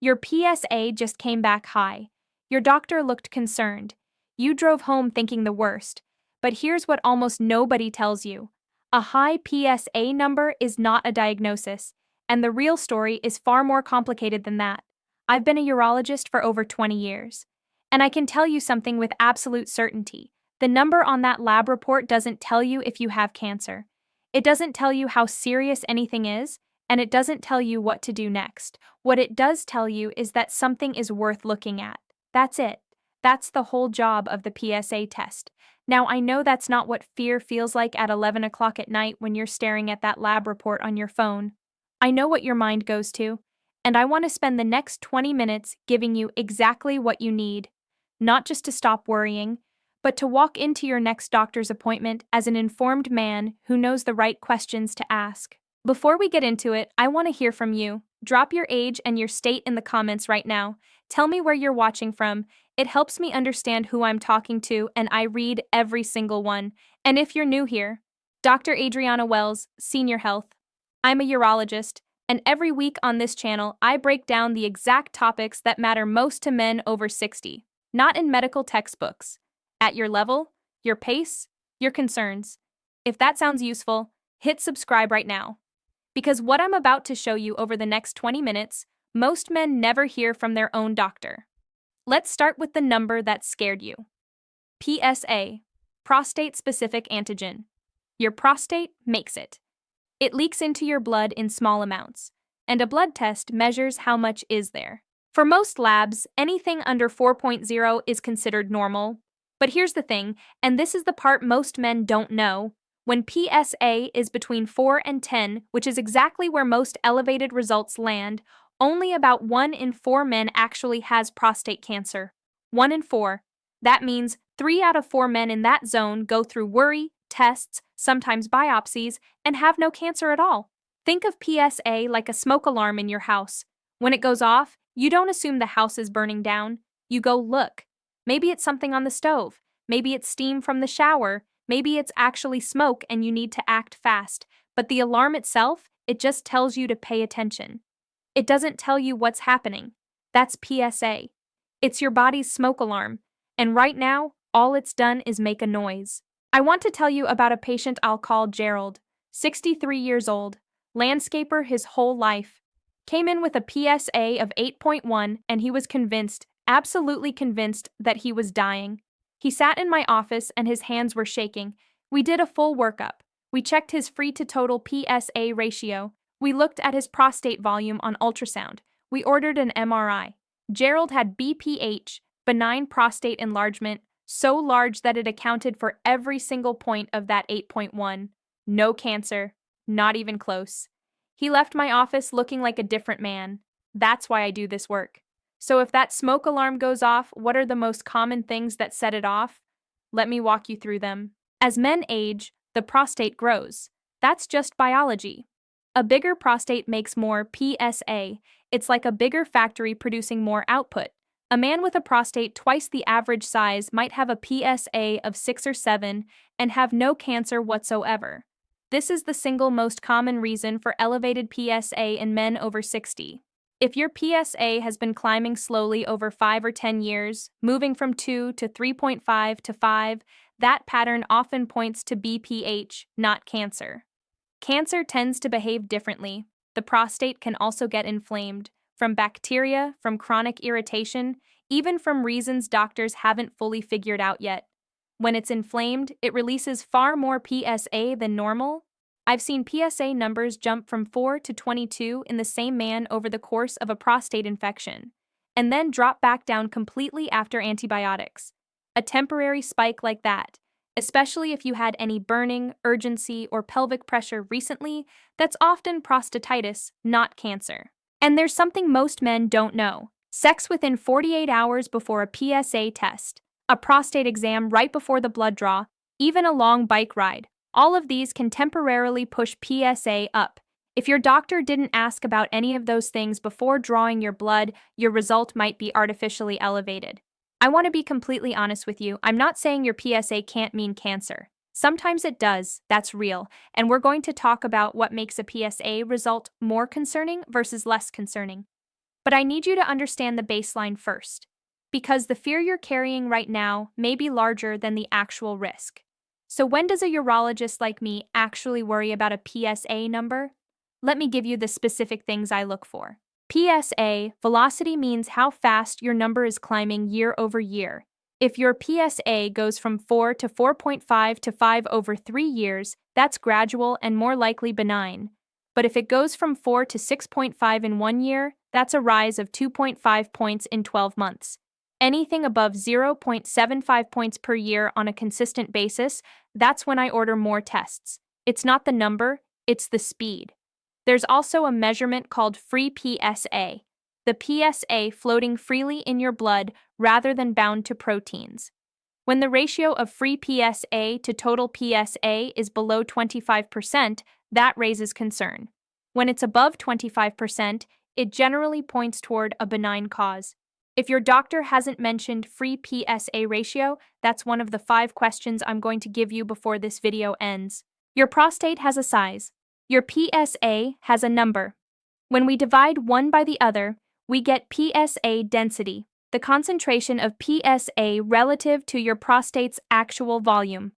Your PSA just came back high. Your doctor looked concerned. You drove home thinking the worst. But here's what almost nobody tells you. A high PSA number is not a diagnosis, and the real story is far more complicated than that. I've been a urologist for over 20 years. And I can tell you something with absolute certainty. The number on that lab report doesn't tell you if you have cancer. It doesn't tell you how serious anything is, and it doesn't tell you what to do next. What it does tell you is that something is worth looking at. That's it. That's the whole job of the PSA test. Now, I know that's not what fear feels like at 11 o'clock at night when you're staring at that lab report on your phone. I know what your mind goes to, and I want to spend the next 20 minutes giving you exactly what you need. Not just to stop worrying, but to walk into your next doctor's appointment as an informed man who knows the right questions to ask. Before we get into it, I want to hear from you. Drop your age and your state in the comments right now. Tell me where you're watching from. It helps me understand who I'm talking to, and I read every single one. And if you're new here, Dr. Adriana Wells, Senior Health. I'm a urologist, and every week on this channel, I break down the exact topics that matter most to men over 60. Not in medical textbooks. At your level, your pace, your concerns. If that sounds useful, hit subscribe right now. Because what I'm about to show you over the next 20 minutes, most men never hear from their own doctor. Let's start with the number that scared you. PSA, prostate-specific antigen. Your prostate makes it. It leaks into your blood in small amounts, and a blood test measures how much is there. For most labs, anything under 4.0 is considered normal. But here's the thing, and this is the part most men don't know. When PSA is between 4 and 10, which is exactly where most elevated results land, only about 1 in 4 men actually has prostate cancer. 1 in 4. That means 3 out of 4 men in that zone go through worry, tests, sometimes biopsies, and have no cancer at all. Think of PSA like a smoke alarm in your house. When it goes off, you don't assume the house is burning down. You go look. Maybe it's something on the stove. Maybe it's steam from the shower. Maybe it's actually smoke and you need to act fast. But the alarm itself, it just tells you to pay attention. It doesn't tell you what's happening. That's PSA. It's your body's smoke alarm. And right now, all it's done is make a noise. I want to tell you about a patient I'll call Gerald, 63 years old, landscaper his whole life. Came in with a PSA of 8.1 and he was convinced, absolutely convinced, that he was dying. He sat in my office and his hands were shaking. We did a full workup. We checked his free to total PSA ratio. We looked at his prostate volume on ultrasound. We ordered an MRI. Gerald had BPH, benign prostate enlargement, so large that it accounted for every single point of that 8.1. No cancer, not even close. He left my office looking like a different man. That's why I do this work. So if that smoke alarm goes off, what are the most common things that set it off? Let me walk you through them. As men age, the prostate grows. That's just biology. A bigger prostate makes more PSA. It's like a bigger factory producing more output. A man with a prostate twice the average size might have a PSA of 6 or 7 and have no cancer whatsoever. This is the single most common reason for elevated PSA in men over 60. If your PSA has been climbing slowly over 5 or 10 years, moving from 2 to 3.5 to 5, that pattern often points to BPH, not cancer. Cancer tends to behave differently. The prostate can also get inflamed, from bacteria, from chronic irritation, even from reasons doctors haven't fully figured out yet. When it's inflamed, it releases far more PSA than normal. I've seen PSA numbers jump from 4 to 22 in the same man over the course of a prostate infection, and then drop back down completely after antibiotics. A temporary spike like that, especially if you had any burning, urgency, or pelvic pressure recently, that's often prostatitis, not cancer. And there's something most men don't know. Sex within 48 hours before a PSA test, a prostate exam right before the blood draw, even a long bike ride. All of these can temporarily push PSA up. If your doctor didn't ask about any of those things before drawing your blood, your result might be artificially elevated. I want to be completely honest with you. I'm not saying your PSA can't mean cancer. Sometimes it does, that's real, and we're going to talk about what makes a PSA result more concerning versus less concerning. But I need you to understand the baseline first, because the fear you're carrying right now may be larger than the actual risk. So, when does a urologist like me actually worry about a PSA number? Let me give you the specific things I look for. PSA, velocity, means how fast your number is climbing year over year. If your PSA goes from 4 to 4.5 to 5 over 3 years, that's gradual and more likely benign. But if it goes from 4 to 6.5 in 1 year, that's a rise of 2.5 points in 12 months. Anything above 0.75 points per year on a consistent basis, that's when I order more tests. It's not the number, it's the speed. There's also a measurement called free PSA, the PSA floating freely in your blood rather than bound to proteins. When the ratio of free PSA to total PSA is below 25%, that raises concern. When it's above 25%, it generally points toward a benign cause. If your doctor hasn't mentioned free PSA ratio, that's one of the 5 questions I'm going to give you before this video ends. Your prostate has a size. Your PSA has a number. When we divide one by the other, we get PSA density, the concentration of PSA relative to your prostate's actual volume.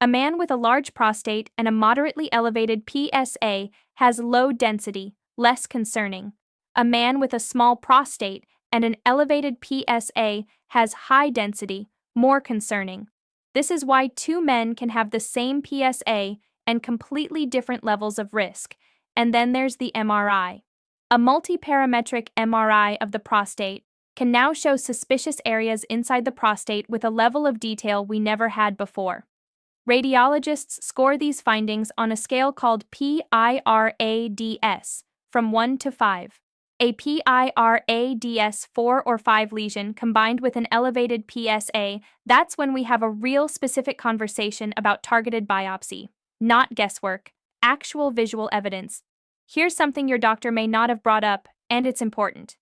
A man with a large prostate and a moderately elevated PSA has low density, less concerning. A man with a small prostate and an elevated PSA has high density, more concerning. This is why 2 men can have the same PSA and completely different levels of risk. And then there's the MRI. A multiparametric MRI of the prostate can now show suspicious areas inside the prostate with a level of detail we never had before. Radiologists score these findings on a scale called PIRADS, from 1 to 5. A PIRADS 4 or 5 lesion combined with an elevated PSA, that's when we have a real specific conversation about targeted biopsy. Not guesswork, actual visual evidence. Here's something your doctor may not have brought up, and it's important.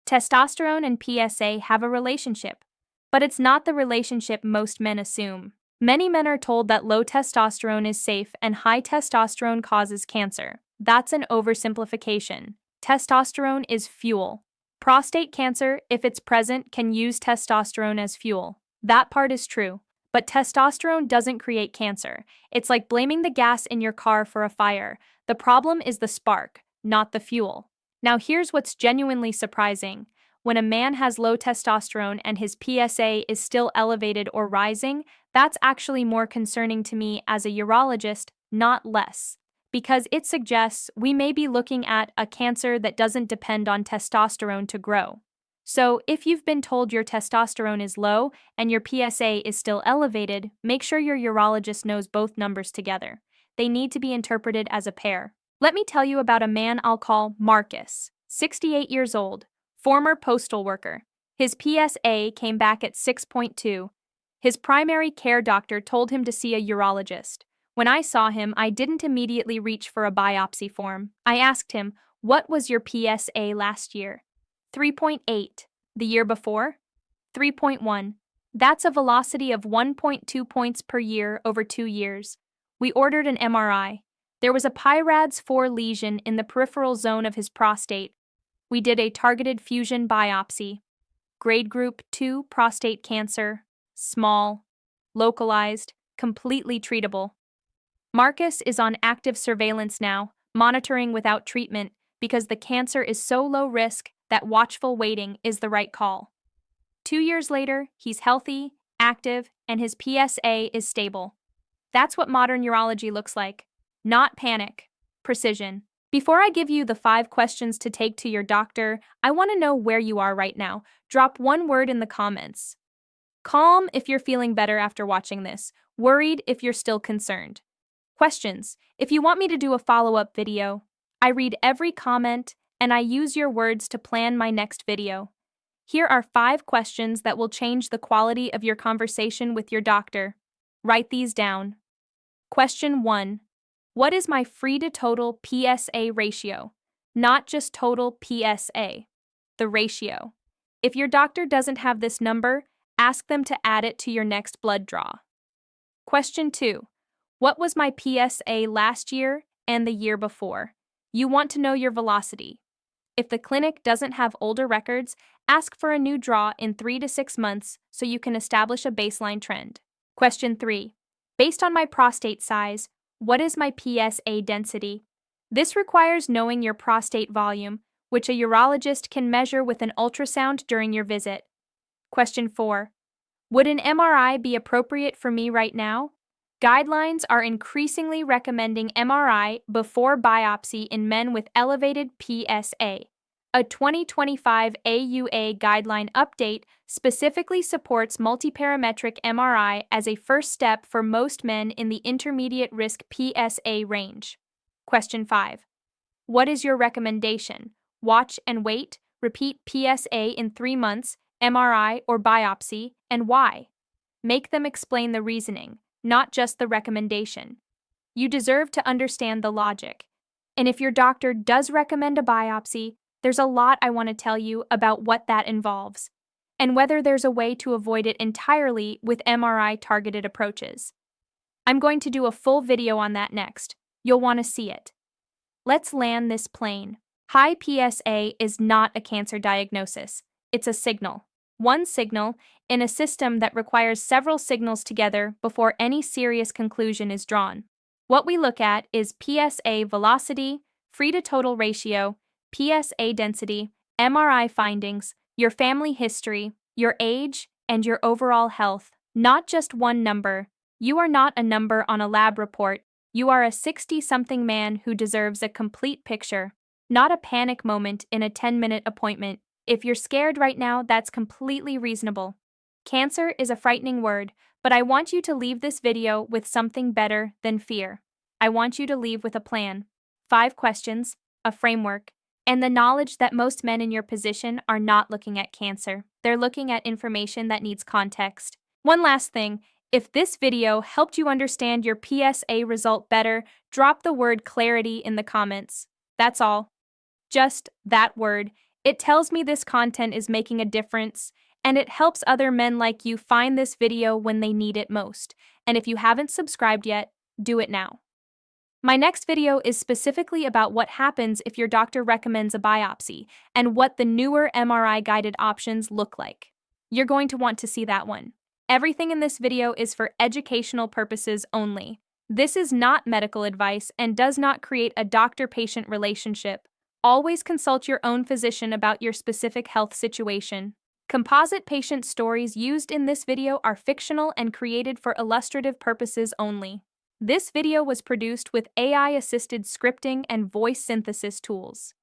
Testosterone and PSA have a relationship, but it's not the relationship most men assume. Many men are told that low testosterone is safe and high testosterone causes cancer. That's an oversimplification. Testosterone is fuel. Prostate cancer, if it's present, can use testosterone as fuel. That part is true. But testosterone doesn't create cancer. It's like blaming the gas in your car for a fire. The problem is the spark, not the fuel. Now here's what's genuinely surprising. When a man has low testosterone and his PSA is still elevated or rising, that's actually more concerning to me as a urologist, not less. Because it suggests we may be looking at a cancer that doesn't depend on testosterone to grow. So, if you've been told your testosterone is low and your PSA is still elevated, make sure your urologist knows both numbers together. They need to be interpreted as a pair. Let me tell you about a man I'll call Marcus, 68 years old, former postal worker. His PSA came back at 6.2. His primary care doctor told him to see a urologist. When I saw him, I didn't immediately reach for a biopsy form. I asked him, "What was your PSA last year?" 3.8. The year before? 3.1. That's a velocity of 1.2 points per year over 2 years. We ordered an MRI. There was a PIRADS 4 lesion in the peripheral zone of his prostate. We did a targeted fusion biopsy. Grade group 2 prostate cancer. Small. Localized. Completely treatable. Marcus is on active surveillance now, monitoring without treatment, because the cancer is so low risk that watchful waiting is the right call. 2 years later, he's healthy, active, and his PSA is stable. That's what modern urology looks like. Not panic, precision. Before I give you the 5 questions to take to your doctor, I want to know where you are right now. Drop one word in the comments. Calm if you're feeling better after watching this. Worried if you're still concerned. Questions. If you want me to do a follow-up video, I read every comment and I use your words to plan my next video. Here are 5 questions that will change the quality of your conversation with your doctor. Write these down. Question 1. What is my free to total PSA ratio? Not just total PSA. The ratio. If your doctor doesn't have this number, ask them to add it to your next blood draw. Question 2. What was my PSA last year and the year before? You want to know your velocity. If the clinic doesn't have older records, ask for a new draw in 3 to 6 months so you can establish a baseline trend. Question 3. Based on my prostate size, what is my PSA density? This requires knowing your prostate volume, which a urologist can measure with an ultrasound during your visit. Question 4. Would an MRI be appropriate for me right now? Guidelines are increasingly recommending MRI before biopsy in men with elevated PSA. A 2025 AUA guideline update specifically supports multiparametric MRI as a first step for most men in the intermediate risk PSA range. Question 5. What is your recommendation? Watch and wait, repeat PSA in 3 months, MRI or biopsy, and why? Make them explain the reasoning, not just the recommendation. You deserve to understand the logic. And if your doctor does recommend a biopsy, there's a lot I want to tell you about what that involves, and whether there's a way to avoid it entirely with MRI-targeted approaches. I'm going to do a full video on that next. You'll want to see it. Let's land this plane. High PSA is not a cancer diagnosis. It's a signal. One signal in a system that requires several signals together before any serious conclusion is drawn. What we look at is PSA velocity, free-to-total ratio, PSA density, MRI findings, your family history, your age, and your overall health. Not just one number. You are not a number on a lab report. You are a 60-something man who deserves a complete picture, not a panic moment in a 10-minute appointment. If you're scared right now, that's completely reasonable. Cancer is a frightening word, but I want you to leave this video with something better than fear. I want you to leave with a plan, 5 questions, a framework, and the knowledge that most men in your position are not looking at cancer. They're looking at information that needs context. One last thing, if this video helped you understand your PSA result better, drop the word clarity in the comments. That's all. Just that word. It tells me this content is making a difference, and it helps other men like you find this video when they need it most. And if you haven't subscribed yet, do it now. My next video is specifically about what happens if your doctor recommends a biopsy and what the newer MRI-guided options look like. You're going to want to see that one. Everything in this video is for educational purposes only. This is not medical advice and does not create a doctor-patient relationship. Always consult your own physician about your specific health situation. Composite patient stories used in this video are fictional and created for illustrative purposes only. This video was produced with AI-assisted scripting and voice synthesis tools.